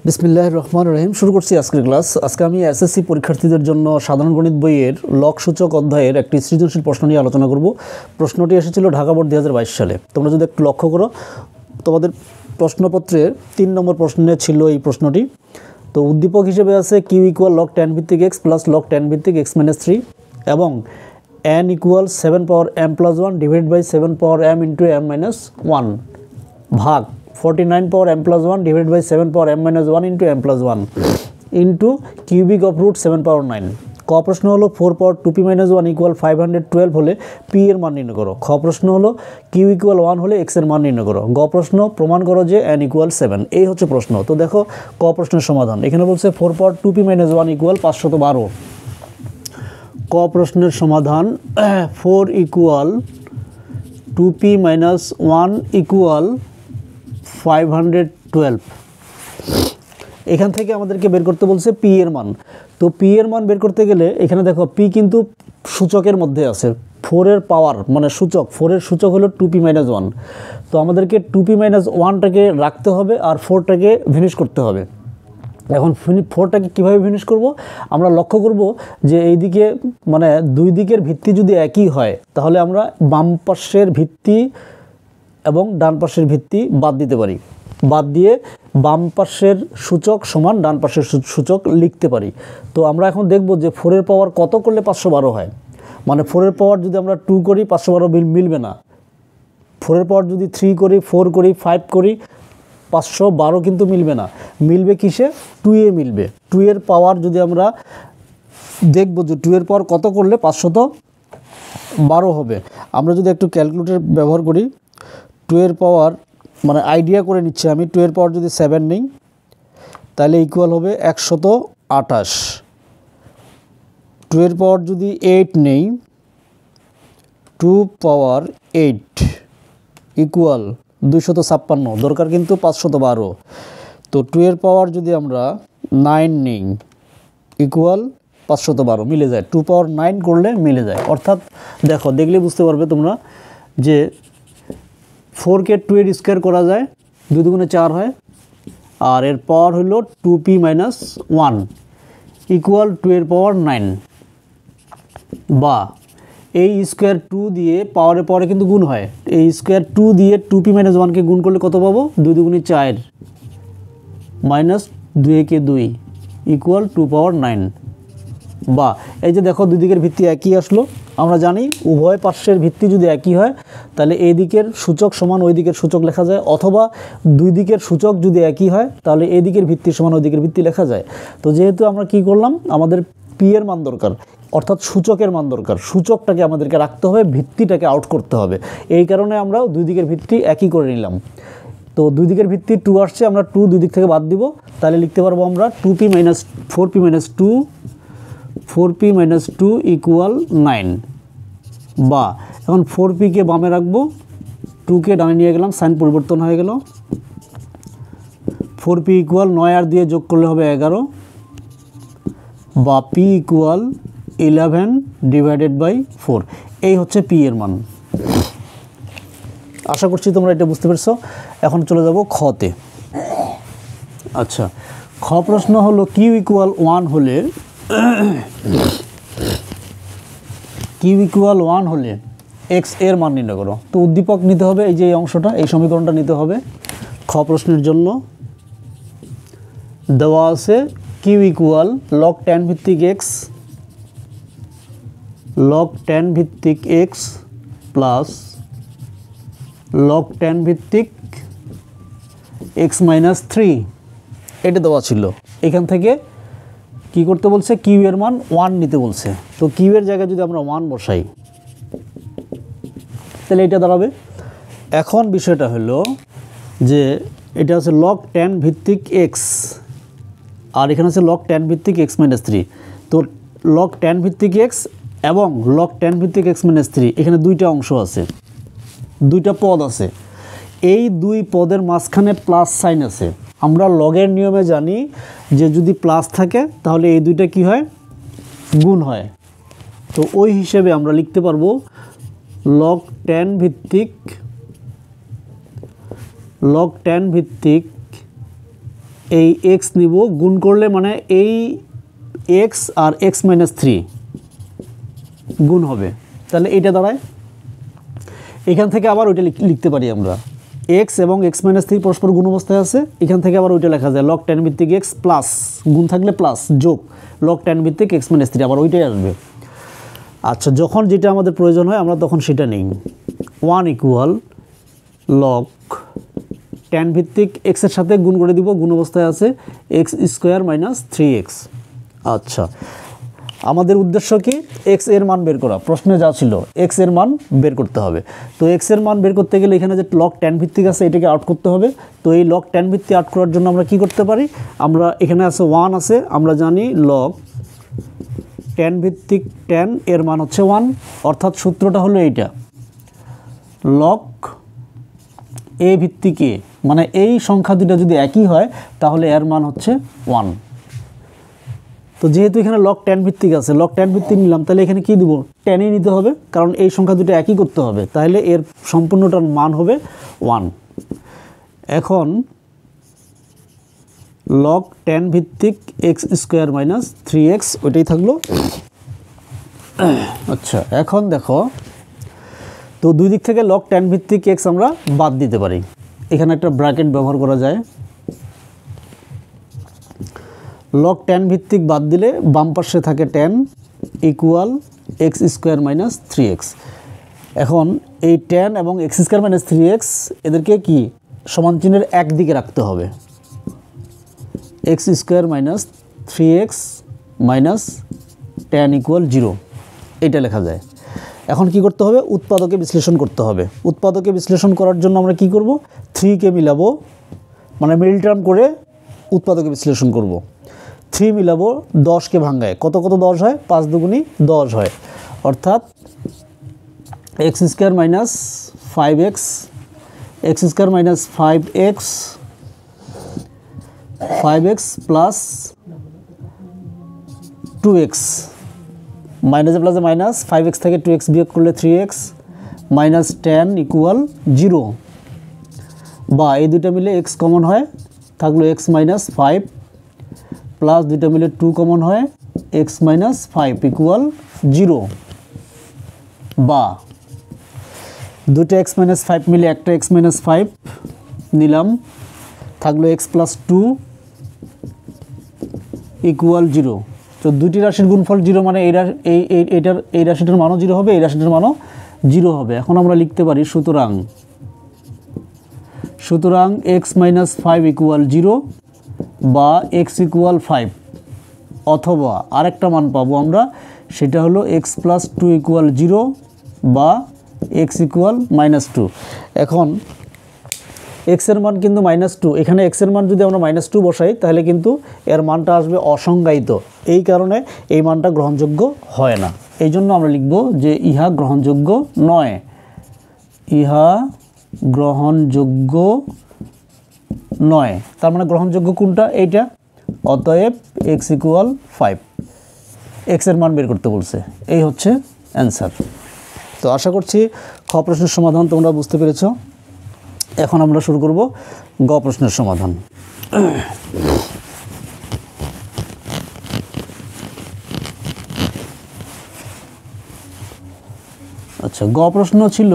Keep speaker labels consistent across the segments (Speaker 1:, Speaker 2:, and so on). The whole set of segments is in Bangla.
Speaker 1: বিসমিল্লাহির রহমানির রহিম। শুরু করছি আজকের ক্লাস। আজকে আমি এসএসসি পরীক্ষার্থীদের জন্য সাধারণ গণিত বইয়ের লগ সূচক অধ্যায়ের একটি সৃজনশীল প্রশ্ন নিয়ে আলোচনা করব। প্রশ্নটি এসেছিল ঢাকা বোর্ড 2022 সালে। তোমরা যদি একটু লক্ষ্য করো, তোমাদের প্রশ্নপত্রের 3 নম্বর প্রশ্নে ছিল এই প্রশ্নটি। তো উদ্দীপক হিসেবে আছে কিউ ইকুয়াল লগ 10 ভিত্তিক এক্স প্লাস লগ 10 ভিত্তিক এক্স মাইনাস 3 এবং n equal 7 power m plus 1 divided by 7 power m into m minus 1 ভাগ 49 power m plus 1 divided by 7 power m minus 1 into m plus 1 into cubic of root 7 power 9। ক প্রশ্ন হলো 4 পাওয়ার 2p মাইনাস 1 ইকুয়াল 512 হলে পি এর মান নির্ণয় করো। খ প্রশ্ন হলো কিউ ইকুয়াল 1 হলে এক্স এর মান নির্ণয় করো। গ প্রশ্ন প্রমাণ করো যে n ইকুয়াল 7। এই হচ্ছে প্রশ্ন। তো দেখো ক প্রশ্নের সমাধান। এখানে বলছে 4 পাওয়ার 2p মাইনাস 1 ইকুয়াল 512। ক প্রশ্নের সমাধান 4 ইকুয়াল 2p মাইনাস 1 ইকুয়াল 512। এখান থেকে আমাদেরকে বের করতে বলছে পি এর মান। তো পি এর মান বের করতে গেলে এখানে দেখো পি কিন্তু সূচকের মধ্যে আছে। 4 এর পাওয়ার মানে সূচক, 4 এর সূচক হলো 2p মাইনাস 1। তো আমাদেরকে 2p মাইনাস 1টাকে রাখতে হবে আর 4টাকে ভিনিশ করতে হবে। এখন 4টাকে কীভাবে ভিনিশ করব? আমরা লক্ষ্য করব যে এই দিকে মানে দুই দিকের ভিত্তি যদি একই হয় তাহলে আমরা বাম পাশের ভিত্তি এবং ডান পাশের ভিত্তি বাদ দিতে পারি। বাদ দিয়ে বাম পাশের সূচক সমান ডান পাশের সূচক লিখতে পারি। তো আমরা এখন দেখব যে 4 এর পাওয়ার কত করলে 512 হয়। মানে 4 এর পাওয়ার যদি আমরা 2 করি 512 মিলবে না। 4 এর পাওয়ার যদি 3 করি, 4 করি, 5 করি, 512 কিন্তু মিলবে না। মিলবে কিসে? 2 এ মিলবে। 2 এর পাওয়ার যদি আমরা দেখব যে 2 এর পাওয়ার কত করলে 512 হবে। আমরা যদি একটু ক্যালকুলেটর ব্যবহার করি, 2 এর পাওয়ার মানে আইডিয়া করে নিচ্ছি আমি, 2 এর পাওয়ার যদি 7 নেই তাহলে ইকুয়াল হবে 128। 2 এর পাওয়ার যদি 8 নেই, 2 পাওয়ার 8 ইকুয়াল 256। দরকার কিন্তু 512। তো 2 এর পাওয়ার যদি আমরা 9 নেই ইকুয়াল 512, মিলে যায়। 2 পাওয়ার 9 করলে মিলে যায়। অর্থাৎ দেখো, দেখলে বুঝতে পারবে তোমরা যে 4কে 2 এর স্কোয়ার করা যায়, 2 দুগুণে 4 হয়, আর এর পাওয়ার হলো 2p মাইনাস 1 ইকুয়াল 2 এর পাওয়ার 9। বা এই স্কোয়ার 2 দিয়ে পাওয়ারে পাওয়ারে কিন্তু গুণ হয়। এই স্কোয়ার 2 দিয়ে 2p মাইনাস 1কে গুণ করলে কত পাবো? 2 দুগুণে 4 মাইনাস 2 একে 2 ইকুয়াল 2 পাওয়ার 9। বা এই যে দেখো দুই দিকের ভিত্তি একই আসলো। আমরা জানি উভয় পার্শ্বের ভিত্তি যদি একই হয় তাহলে এই দিকের সূচক সমান ওই দিকের সূচক লেখা যায়, অথবা দুই দিকের সূচক যদি একই হয় তাহলে এই দিকের ভিত্তি সমান ওই দিকের ভিত্তি লেখা যায়। তো যেহেতু আমরা কি করলাম, আমাদের পি এর মান দরকার, অর্থাৎ সূচকের মান দরকার। সূচকটাকে আমাদেরকে রাখতে হবে, ভিত্তিটাকে আউট করতে হবে। এই কারণে আমরা দুই দিকের ভিত্তি একই করে নিলাম। তো দুই দিকের ভিত্তি 2 আসছে, আমরা 2 দুই দিক থেকে বাদ দিব। তাহলে লিখতে পারবো আমরা 4p মাইনাস 2 ইকুয়াল 9। বা এখন 4pকে বামে রাখবো, 2কে ডানে নিয়ে গেলাম, সাইন পরিবর্তন হয়ে গেল। 4p ইকুয়াল 9 আর দিয়ে যোগ করলে হবে 11। বা p ইকুয়াল 11 ডিভাইডেড বাই 4। এই হচ্ছে p এর মান। আশা করছি তোমরা এটা বুঝতে পেরেছো। এখন চলে যাব খতে। আচ্ছা, খ প্রশ্ন হলো কিউ ইকুয়াল 1 হলে এক্স এর মান নির্ণয় করো। তো উদ্দীপক নিতে হবে, এই যে এই অংশটা, এই সমীকরণটা নিতে হবে। খ প্রশ্নের জন্য দেওয়া আছে কিউ ইকুয়াল লগ 10 ভিত্তিক এক্স প্লাস লগ 10 ভিত্তিক এক্স মাইনাস 3। এটা দেওয়া ছিল। এখান থেকে কি করতে বলছে? কিউ এর মান 1 নিতে বলছে। তো কিউ এর জায়গায় যদি আমরা 1 বসাই তাহলে এটা দাঁড়াবে। এখন বিষয়টা হলো যে এটা হচ্ছে লগ 10 ভিত্তিক এক্স আর এখানে আছে লগ 10 ভিত্তিক এক্স মাইনাস 3। তো লগ 10 ভিত্তিক এক্স এবং লগ 10 ভিত্তিক এক্স মাইনাস 3, এখানে দুইটা অংশ আছে, দুইটা পদ আছে। এই দুই পদের মাঝখানে প্লাস সাইন আছে। আমরা লগের নিয়মে জানি যে যদি প্লাস থাকে তাহলে এই দুইটা কি হয়? গুণ হয়। তো ওই হিসেবে আমরা লিখতে পারবো log 10 ভিত্তিক এই এক্স নিব, গুণ করলে মানে এই এক্স আর এক্স মাইনাস থ্রি গুণ হবে, তাহলে এইটা দাঁড়ায়। এখান থেকে আবার ওইটা লিখতে পারি আমরা, এক্স এবং এক্স মাইনাস থ্রি পরস্পর গুণ অবস্থায় আছে, এখান থেকে আবার ওইটা লেখা যায় লগ টেন ভিত্তিক এক্স প্লাস, গুণ থাকলে প্লাস, যোগ লগ টেন ভিত্তিক এক্স মাইনাস থ্রি, আবার ওইটাই আসবে। আচ্ছা, যখন যেটা আমাদের প্রয়োজন হয় আমরা তখন সেটা নিই। 1 ইকুয়াল লগ টেন ভিত্তিক এক্সের সাথে গুণ করে দিব, গুণ অবস্থায় আছে x square minus three x. আচ্ছা, আমাদের উদ্দেশ্য কি? এক্স এর মান বের করা, প্রশ্নে যা ছিল এক্স এর মান বের করতে হবে। তো এক্স এর মান বের করতে গেলে এখানে যে লগ টেন ভিত্তিক আছে এটাকে আউট করতে হবে। তো এই লগ টেন ভিত্তিক আউট করার জন্য আমরা কি করতে পারি, আমরা এখানে আছে 1 আছে, আমরা জানি লগ টেন ভিত্তিক টেন এর মান হচ্ছে 1, অর্থাৎ সূত্রটা হলো এইটা, লগ এ ভিত্তিক এ, মানে এই সংখ্যা দুটো যদি একই হয় তাহলে এর মান হচ্ছে 1। তো যেহেতু এখানে লগ টেন ভিত্তিক আছে, লগ টেন ভিত্তিক নিলাম, তাহলে এখানে কি দিব, টেনই নিতে হবে, কারণ এই সংখ্যা দুটো একই করতে হবে, তাহলে এর সম্পূর্ণটার মান হবে 1। এখন লগ টেন ভিত্তিক x square minus three x, ওইটাই থাকলো। আচ্ছা, এখন দেখো তো দুই দিক থেকে লগ টেন ভিত্তিক এক্স আমরা বাদ দিতে পারি, এখানে একটা ব্র্যাকেট ব্যবহার করা যায়। লগ টেন ভিত্তিক বাদ দিলে বাম পাশে থাকে ten equal x square minus three x. এখন এই টেন এবং x square minus three x এদেরকে কি সমান চিহ্নের একদিকে রাখতে হবে, x square minus three x minus ten equal 0, এইটা লেখা যায়। এখন কি করতে হবে, উৎপাদকে বিশ্লেষণ করতে হবে। উৎপাদকে বিশ্লেষণ করার জন্য আমরা কি করব, 3কে মিলাবো, মানে মিডল টার্ম করে উৎপাদকে বিশ্লেষণ করব। 3 মিলাবো 10কে ভাঙায়, কত কত 10 হয়, 5 দুগুণী 10 হয়, অর্থাৎ x square minus 5x, x square minus 5x plus 2x, মাইনাসে প্লাসে মাইনাস, 5x থেকে 2x বিয়োগ করলে 3x মাইনাস 10 ইকুয়াল 0, বা এই দুটো মিলে x কমন হয়, থাকলো x মাইনাস 5 প্লাস দুটো মিলে 2 কমন হয়, x মাইনাস 5 ইকুয়াল 0, বা দুটো x মাইনাস 5 মিলে একটা x মাইনাস 5 নিলাম, থাকলো x প্লাস 2 ইকুয়াল 0। তো দুটি রাশির গুণফল 0, মানে এই রাশিটার মানও 0 হবে, এই রাশিটার মানও 0 হবে। এখন আমরা লিখতে পারি সুতরাং x মাইনাস 5 ইকুয়াল 0 বা x ইকুয়াল 5, অথবা আরেকটা মান পাবো আমরা, সেটা হলো x প্লাস 2 ইকুয়াল 0 বা x ইকুয়াল মাইনাস 2। এখন x এর মান কিন্তু -2, এখানে x এর মান যদি আমরা -2 বসাই তাহলে কিন্তু এর মানটা আসবে অসংজ্ঞায়িত, এই কারণে এই মানটা গ্রহণযোগ্য হয় না। এই জন্য আমরা লিখব যে ইহা গ্রহণযোগ্য নয়, ইহা গ্রহণযোগ্য নয়। তার মানে গ্রহণযোগ্য কোনটা, এইটা। অতএব x ইকুয়াল 5, x এর মান বের করতে বলছে, এই হচ্ছে অ্যান্সার। তো আশা করছি খ প্রশ্নের সমাধান তোমরা বুঝতে পেরেছো। এখন আমরা শুরু করব গ প্রশ্নের সমাধান। আচ্ছা, গ প্রশ্ন ছিল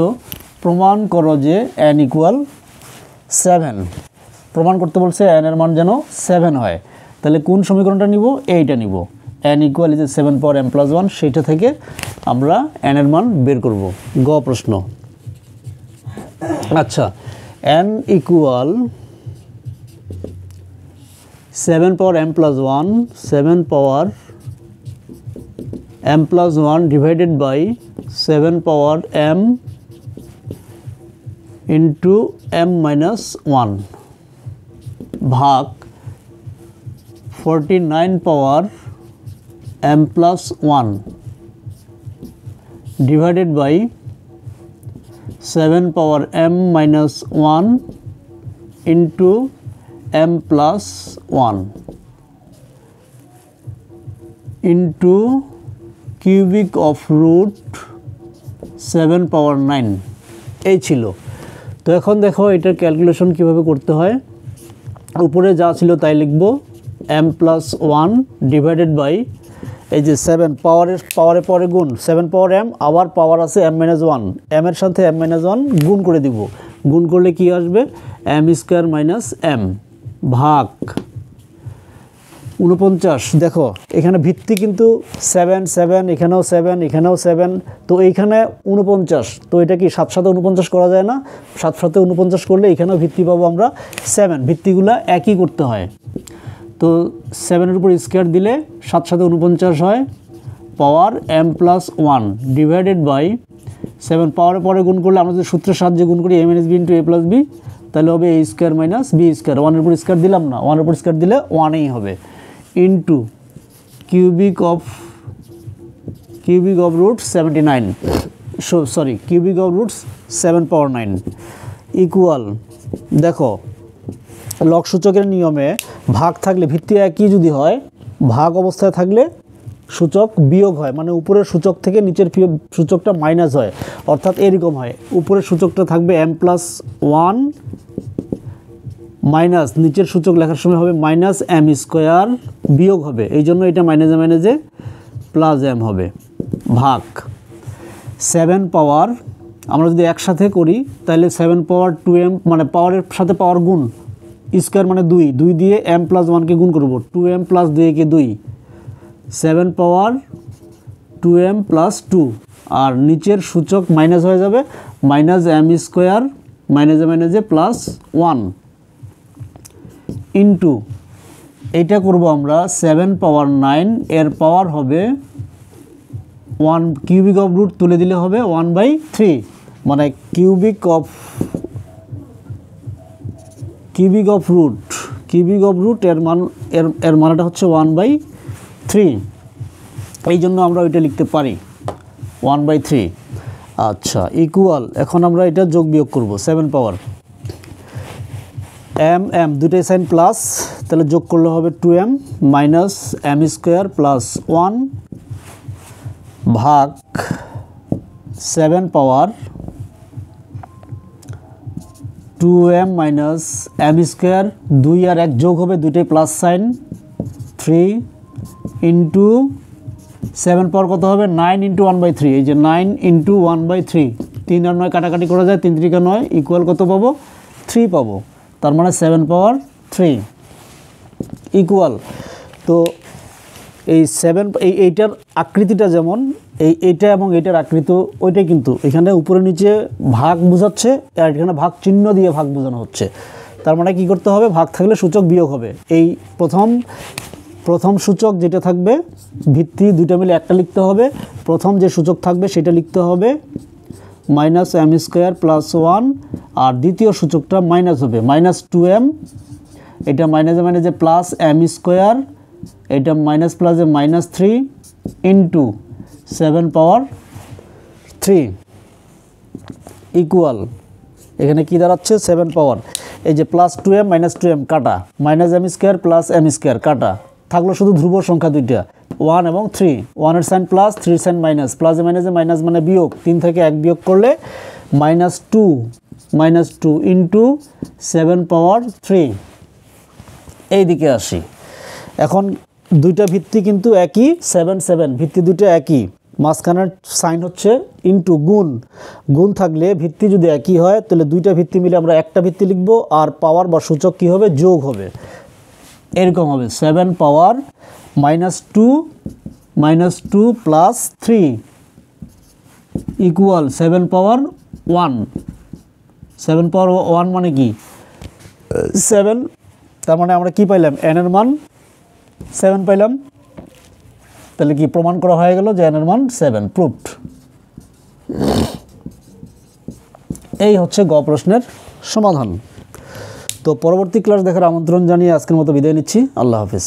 Speaker 1: প্রমাণ করো যে n ইকুয়াল 7। প্রমাণ করতে বলছে n এর মান যেন 7 হয়, তাহলে কোন সমীকরণটা নিব, এইটা নিব, n equal 7 power m plus 1, সেইটা থেকে আমরা n এর মান বের করব। গ প্রশ্ন। আচ্ছা, n equal 7 power m plus 1, 7 power m plus 1 divided by 7 power m into m minus 1 ভাগ 49 power m plus 1 divided by 7 power m minus 1 into m plus 1 into cubic of root 7 power 9, এই ছিল। তো এখন দেখো এটার ক্যালকুলেশন কিভাবে করতে হয়। উপরে যা ছিল তাই লিখব, m+1 ডিভাইডেড বাই এই যে 7 পাওয়ারে পরে গুণ 7 পাওয়ার m, আবার পাওয়ার আছে m-1, m এর সাথে m-1 গুণ করে দিব। গুণ করলে কি আসবে, m² - m ভাগ 49। দেখো এখানে ভিত্তি কিন্তু 7 7, এখানেও 7, এখানেও 7, তো এইখানে 49, তো এটা কি 7 7 49 করা যায় না? 7 7 49 করলে এখানেও ভিত্তি পাবো আমরা 7। ভিত্তিগুলো একই করতে হয়, তো 7-এর উপর স্কোয়ার দিলে 7 7 49 হয়, পাওয়ার m+1 ডিভাইডেড বাই 7 পাওয়ারে পরে গুণ করলে আমরা যদি সূত্রের সাহায্যে গুণ করি a - b × a + b, তাহলে হবে a² - b²। 1-এর উপর স্কোয়ার দিলাম না, 1-এর উপর স্কোয়ার দিলে 1ই হবে, into cubic of root 79, cubic of root 7 power 9 equal. দেখো লগ সূচকের নিয়মে ভাগ থাকলে ভিত্তি একই যদি হয়, ভাগ অবস্থায় থাকলে সূচক বিয়োগ হয়, মানে উপরের সূচক থেকে নিচের সূচকটা মাইনাস হয়, অর্থাৎ এরকম হয়, উপরের সূচকটা থাকবে m+1 মাইনাস নিচের সূচক লেখার সময় হবে -m², বিয়োগ হবে, এই জন্য এটা মাইনাসে মাইনাসে +m হবে, ভাগ 7 পাওয়ার, আমরা যদি একসাথে করি তাহলে 7 পাওয়ার 2m, মানে পাওয়ারের সাথে পাওয়ার গুণ, স্কোয়ার মানে 2, 2 দিয়ে m+1কে গুণ করব, 2m + 2 কে 2, 7 পাওয়ার 2m + 2, আর নিচের সূচক মাইনাস হয়ে যাবে, -m², মাইনাসে মাইনাসে +1 ইন্টু এইটা করব আমরা 7 পাওয়ার 9, এর পাওয়ার হবে 1, কিউবিক অফ রুট তুলে দিলে হবে 1/3, মানে কিউবিক অফ রুট এর মানটা হচ্ছে 1/3, এই জন্য আমরা ওইটা লিখতে পারি 1/3। আচ্ছা ইকুয়াল, এখন আমরা এটা যোগ বিয়োগ করব, 7 পাওয়ার m দুটোই সাইন প্লাস, তাহলে যোগ করলে হবে 2m মাইনাস m² + 1 ভাগ 7 পাওয়ার 2m মাইনাস m², 2 আর 1 যোগ হবে, দুটোই প্লাস সাইন 3 ইন্টু 7 পাওয়ার কত হবে 9 × 1/3, এই যে 9 × 1/3, 3 আর 9 কাটাকাটি করা যায়, 3 3 9 ইকুয়াল কত পাবো 3 পাবো, তার মানে 7 পাওয়ার 3 ইকুয়াল। তো এই 7 এইটার আকৃতিটা যেমন এইটা এবং এইটার আকৃতি ওইটাই, কিন্তু এখানে উপরে নিচে ভাগ বোঝাচ্ছে আর এখানে ভাগ চিহ্ন দিয়ে ভাগ বোঝানো হচ্ছে, তার মানে কি করতে হবে, ভাগ থাকলে সূচক বিয়োগ হবে। এই প্রথম সূচক যেটা থাকবে, ভিত্তি দুইটা মিলে একটা লিখতে হবে, প্রথম যে সূচক থাকবে সেটা লিখতে হবে -m² + 1, আর দ্বিতীয় সূচকটা মাইনাস হবে -2m, এটা মাইনাসে মাইনাসে +m², এটা মাইনাস প্লাসে -3 ইন্টু 7 পাওয়ার 3 ইকুয়াল, এখানে কি দাঁড়াচ্ছে 7 পাওয়ার, এই যে +2m -2m কাটা, -m² + m² কাটা, থাকলো শুধু ধ্রুব সংখ্যা দুইটা 1 এবং 3, 1 এর সাইন প্লাস, 3 সাইন মাইনাস, প্লাসে মাইনাসে মাইনাস মানে বিয়োগ, 3 থেকে 1 বিয়োগ করলে -2 ইন্টু 7 পাওয়ার 3। এই দিকে আসি, এখন দুইটা ভিত্তি কিন্তু একই, 7 7, ভিত্তি দুটো একই, মাঝখানের সাইন হচ্ছে ইন্টু গুণ থাকলে ভিত্তি যদি একই হয় তাহলে দুইটা ভিত্তি মিলে আমরা একটা ভিত্তি লিখব, আর পাওয়ার বা সূচক কি হবে যোগ হবে, এরকম হবে 7 পাওয়ার -2 + 3 ইকুয়াল 7 পাওয়ার 1। 7 পাওয়ার 1 মানে কি 7, তার মানে আমরা কি পাইলাম, n এর মান 7 পাইলাম, তাহলে কি প্রমাণ করা হয়ে গেল যে n এর মান 7, প্রুভড। এই হচ্ছে গ প্রশ্নের সমাধান। তো পরবর্তী ক্লাস দেখার আমন্ত্রণ জানিয়ে আজকের মতো বিদায় নিচ্ছি, আল্লাহ হাফিজ।